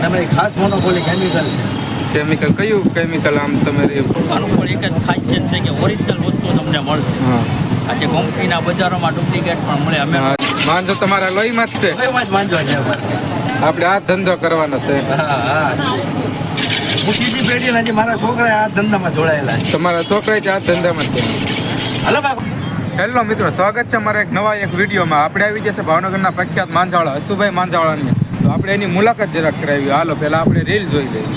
અને અમારી ખાસ મોનોપોલી કેમિકલ છે. કેમિકલ કયું કેમિકલ આમ તમારી? આનું પણ એક જ ખાસિયત છે કે ઓરિજિનલ વસ્તુ તમને મળશે. હા, આજે કંપનીના બજારોમાં ડુપ્લિકેટ પણ મળે. અમે માંજો તમારા લોહીમાં જ છે. એમાં જ માંજવા છે અમારે. આપણે આ ધંધો કરવાનો છે. હા હા, હું ત્રીજી પેઢી હજી મારા છોકરા આ ધંધામાં જોડાયેલા છે. તમારા છોકરા આ ધંધામાં છે. હલો બાપુ. હેલો મિત્રો, સ્વાગત છે અમારા એક નવા એક વિડીયોમાં. આપણે આવી જશે ભાવનગરના પ્રખ્યાત માંજાવાળા હસુભાઈ માંજાવાળાની. તો આપણે એની મુલાકાત જરાક કરાવી. હાલો પહેલાં આપણે રીલ જોઈ લઈએ.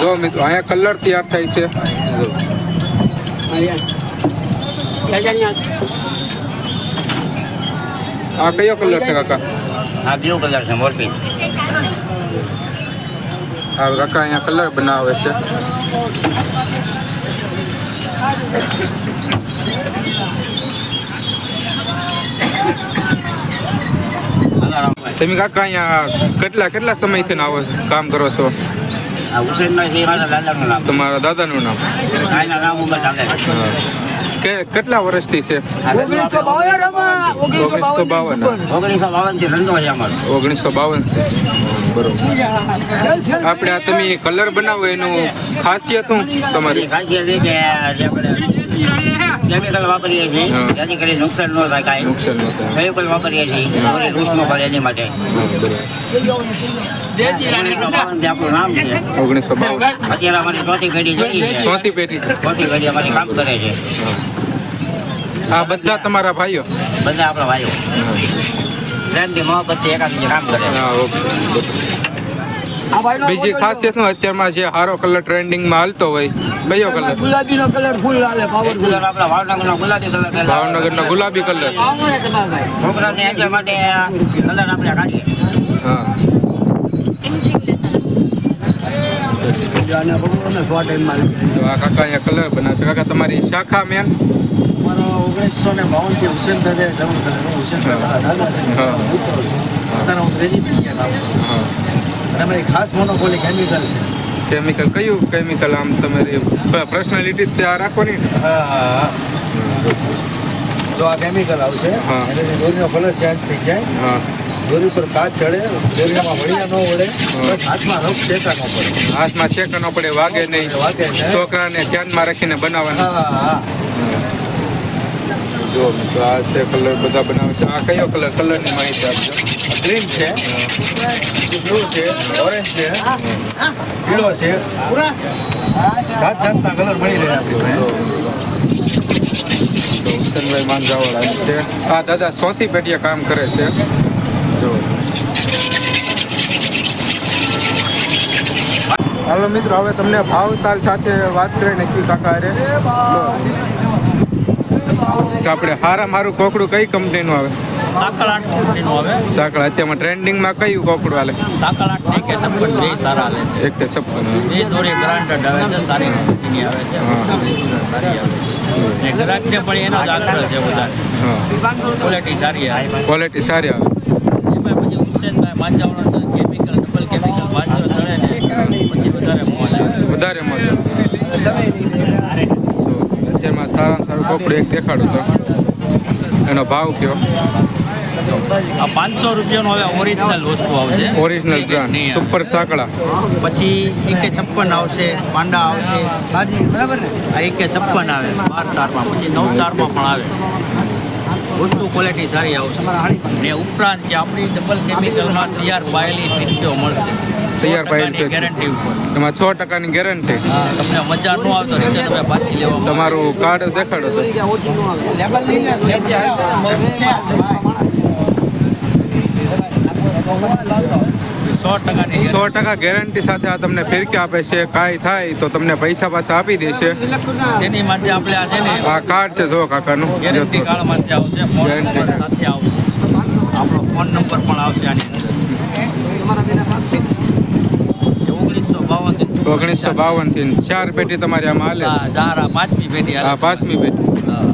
જો મિત્રો, અહીંયા કલર તૈયાર થાય છે. આ કયો કલર છે કાકા? આ બ્લુ કલર છે મોરબી. આ કાકા અહીંયા કલર બનાવે છે. તમે કાકા અહીંયા કેટલા સમયથી આવો કામ કરો છો? તમારા દાદાનું નામ? કેટલા વર્ષથી છે? 1952. બરોબર. આપણે આ તમે કલર બનાવો એનું ખાસિયત શું તમારી? કેમિકલ વાપરીએ છીએ જેથી કરી નુકસાન ન થાય. કાંઈ નુકસાન ન થાય. કેમિકલ વાપરીએ છીએ રૂસ ન પડે એની માટે. આપણું નામ છે 1952. અત્યારે અમારી ચોથી પેઢી જઈ છે. ચોથી પેઢી અમારી કામ કરે છે. આ બધા તમારા ભાઈઓ? બધા આપણા ભાઈઓ પ્રેમથી મોહબ્બતથી એકાબીજા કામ કરે. હા, ઓકે. બીજી ખાસિયત શું અત્યારમાં જે સારો કલર ટ્રેન્ડિંગમાં હાલતો હોય કયો કલર? ગુલાબીનો કલર ફૂલ હાલે. આપણા ભાવનગરનો ગુલાબી કલર. ભાવનગરનો ગુલાબી કલર. છોકરાને એન્જોય માટે કલર આપણે કાઢીએ. હા. તો આ કાકા અહીંયા કલર બનાવશે. કાકા તમારી શાખા મેન? અમારો 1952 હુસેન દાદા જવું કરે. હુસેન દાદા છે. અત્યારે હું ત્રીજી પેઢી લાવું. હા. અને અમારી ખાસ મોનોપોલી કેમિકલ છે. કેમિકલ કયું કેમિકલ આમ તમારી પર્સનાલિટી ત્યાં રાખવાની? હા હા હા. જો આ કેમિકલ આવશે હા. એટલે દોરીનો કલર ચેન્જ થઈ જાય. હા. દોરી પર કાચ ચડે, દોરીમાં વળિયા ન વળે, બસ હાથમાં રફ શેકા ન પડે. હાથમાં શેકા ન પડે, વાગે નહીં. વાગે નહીં. છોકરાને ધ્યાનમાં રાખીને બનાવવાનું. હા હા. જો મિત્રો, આ છે કલર બધા બનાવે છે. આ કયો કલર? કલરની માહિતી આપજો. ગ્રીન છે, બ્લુ છે, ઓરેન્જ છે, પીળો છે. જાત જાતના કલર મળી રહે આપણે. હુસેનભાઈ માંજાવાળા છે. આ દાદા ચોથી પેઢીએ કામ કરે છે. જો હાલો મિત્રો, હવે તમને ભાવતાલ સાથે વાત કરીને કી કાકા રે કે આપણે હારું કોકડું કઈ કંપનીનું આવે? સાકળ 8 કંપનીનું આવે. સાંકળ. અત્યારમાં ટ્રેન્ડિંગમાં કયું કોકડું હાલે? સાકળ 8 ને કે 56 બે સારા હાલે છે. 156. બે દોરી બ્રાન્ડેડ આવે છે, સારી કંપનીની આવે છે. સારી આવે છે. ને ગ્રાહકને પણ એનો જ આગ્રહ છે વધારે. હા, ક્વોલિટી સારી આવે. ક્વોલિટી સારી આવે. એમાં પછી હુસેનભાઈ માંજાવાળા કેમિકલ ડબલ કેમિકલ માંજો ચડે ને પછી વધારે મોજ આવે. વધારે મજા. જો અત્યારમાં સારામાં સારું કોકડું એક દેખાડો તો એનો ભાવ કયો? આ 500 રૂપિયાનો હવે ઓરિજિનલ વસ્તુ આવશે. ઓરિજિનલ બ્રાન્ડ સુપર સાંકળા. પછી AK56 આવશે, પાંડા આવશે. બરાબર ને? આ AK56 આવે 12 તારમાં, પછી 9 તારમાં પણ આવે. વસ્તુ ક્વોલિટી સારી આવશે. ને ઉપરાંત જે આપણી ડબલ કેમિકલમાં તૈયાર પાયેલી ફીટો મળશે. તૈયાર પાયેલી ગેરંટી ઉપર. એમાં 6%ની ગેરંટી. તમને મજા ન આવતો રીતે તમે પાછી લેવા. તમારું કાર્ડ દેખાડો તો. 100% ગેરંટી સાથે આ તમને ફિરકી આપે છે. કાંઈ થાય તો તમને પૈસા પાછા આપી દેશે. તેની માટે આપણે આ છે ને આ કાર્ડ છે જો કાકાનું. ગેરંટી કાર્ડ માંથી આવશે. ફોન ગેરંટી નંબર સાથે આવશે. આપણો ફોન નંબર પણ આવશે આની અંદર. 1952 થી 4 પેટી તમારી આમાં હાલે હા, ચાર આ પાંચમી પેઢી છે. આ 5મી પેટી. હા.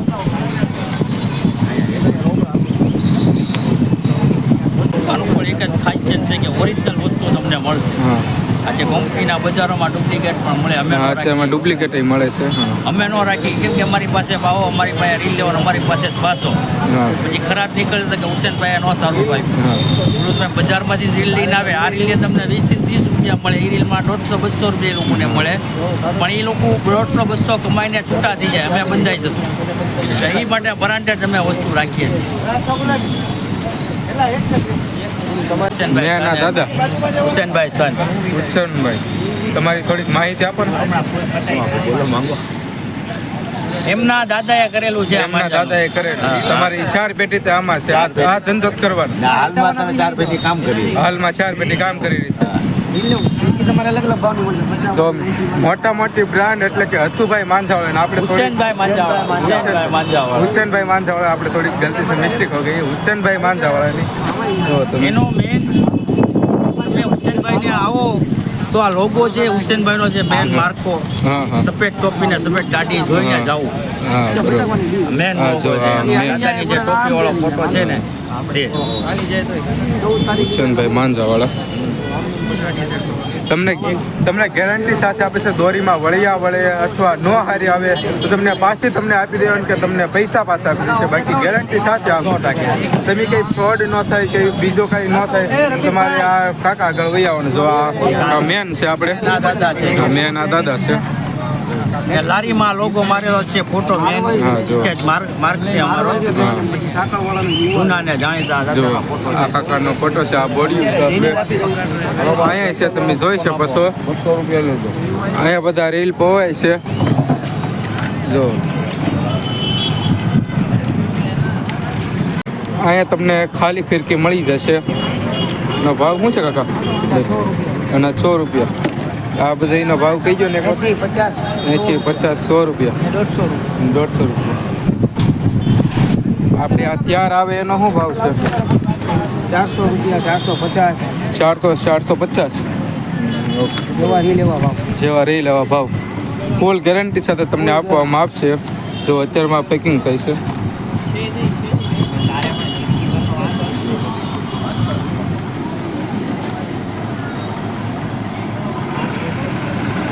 આનું પણ એક જ ખાસિયત છે કે ઓરિજિનલ વસ્તુ તમને મળશે. હા આજે કંપનીના બજારોમાં ડુપ્લિકેટ પણ મળે. અમે હા તેમાં ડુપ્લિકેટ મળે છે. હા અમે ન રાખી કેમ કે અમારી પાસે ભાવો, અમારી પાસે રીલ લેવાનો, અમારી પાસે જ પાસો. હા પછી ખરાબ નીકળે તો કે હુસેનભાઈ ન સારું ભાઈ. હા તમે બજારમાંથી રીલ લઈને આવે, આ રીલને તમને 20 થી 30 રૂપિયા મળે, એ રીલમાં 150-200 રૂપિયા એ લોકોને મળે. પણ એ લોકો 150-200 કમાઈને છૂટા થઈ જાય, અમે બંધાઈ જશું. એટલે એ માટે બ્રાન્ડે જ અમે વસ્તુ રાખીએ છીએ. મેના દાદા હુસેનભાઈ સન. ઉત્સવભાઈ, તમારી થોડીક માહિતી આપો ને. એમના દાદાએ કરેલું છે. એમના દાદાએ કરેલું. તમારી 4 પેટી તો આમાં છે. આ ધંધો જ કરવાનો. હાલમાં તને 4 પેટી કામ કર્યું. હાલમાં 4 પેટી કામ કરી રહી છે. તો મોટા મોટી બ્રાન્ડ એટલે કે હસુભાઈ માંજાવાળા ને આપણે હુસેનભાઈ માંજાવાળા. હુસેનભાઈ માંજાવાળા. હુસેનભાઈ માંજાવાળા આપણે થોડીક ગલતી મિસ્ટેક હો ગઈ. હુસેનભાઈ માંજાવાળાની જો તમે એનો મેન તમે હુસેનભાઈને આવો તો આ લોગો છે હુસેનભાઈનો છે, મેન માર્કો. હા હા સફેદ ટોપી ને સફેદ દાઢી જોઈને જાવું. હા બરોબર. મેન હા, લોગો જો, છે. હા, main. દાદાની જે ટોપીવાળો ફોટો છે ને તે. હુસેનભાઈ માંજાવાળા તમને ગેરંટી સાથે આપે છે. દોરીમાં વળિયા વળે અથવા નો હારી આવે તો તમને પાછી તમને આપી દેવાની કે તમને પૈસા પાછા આપી દેશે. બાકી ગેરંટી સાથે આપો. તમે કંઈ ફ્રોડ ન થાય, કંઈ બીજો કંઈ ન થાય, તમારે આ કાકા આગળ વહી આવવાનું. જો આ મેન છે આપણે, ના દાદા છે. મેન આ દાદા છે. એ લારીમાં લોગો મારેલો છે, ફોટો મેન હા, જો. સ્ટેજ માર્ક છે અમારો. હા જૂના ને જાણીતા જો દાદાનો ફોટો આ છે. કાકાનો ફોટો છે. આ બોડી અહીંયા છે, તમે જોઈ શકો છો. અહીંયા બધા રીલ પોવાય છે. જો અહીંયા તમને ખાલી ફિરકી મળી જશે. એનો ભાવ શું છે કાકા? અને 6 રૂપિયા. આ બધા એનો ભાવ કહી ગયો ને? 80, 50, 100 રૂપિયા, 150 રૂપિયા. આપણે આ ત્યાર આવે એનો શું ભાવ છે? 400 રૂપિયા, 450. 450. જેવા રી લેવા ભાવ. જેવા રહી લેવા ભાવ. ફૂલ ગેરંટી સાથે તમને આપવામાં આવશે. જો અત્યારમાં પેકિંગ થઈ છે.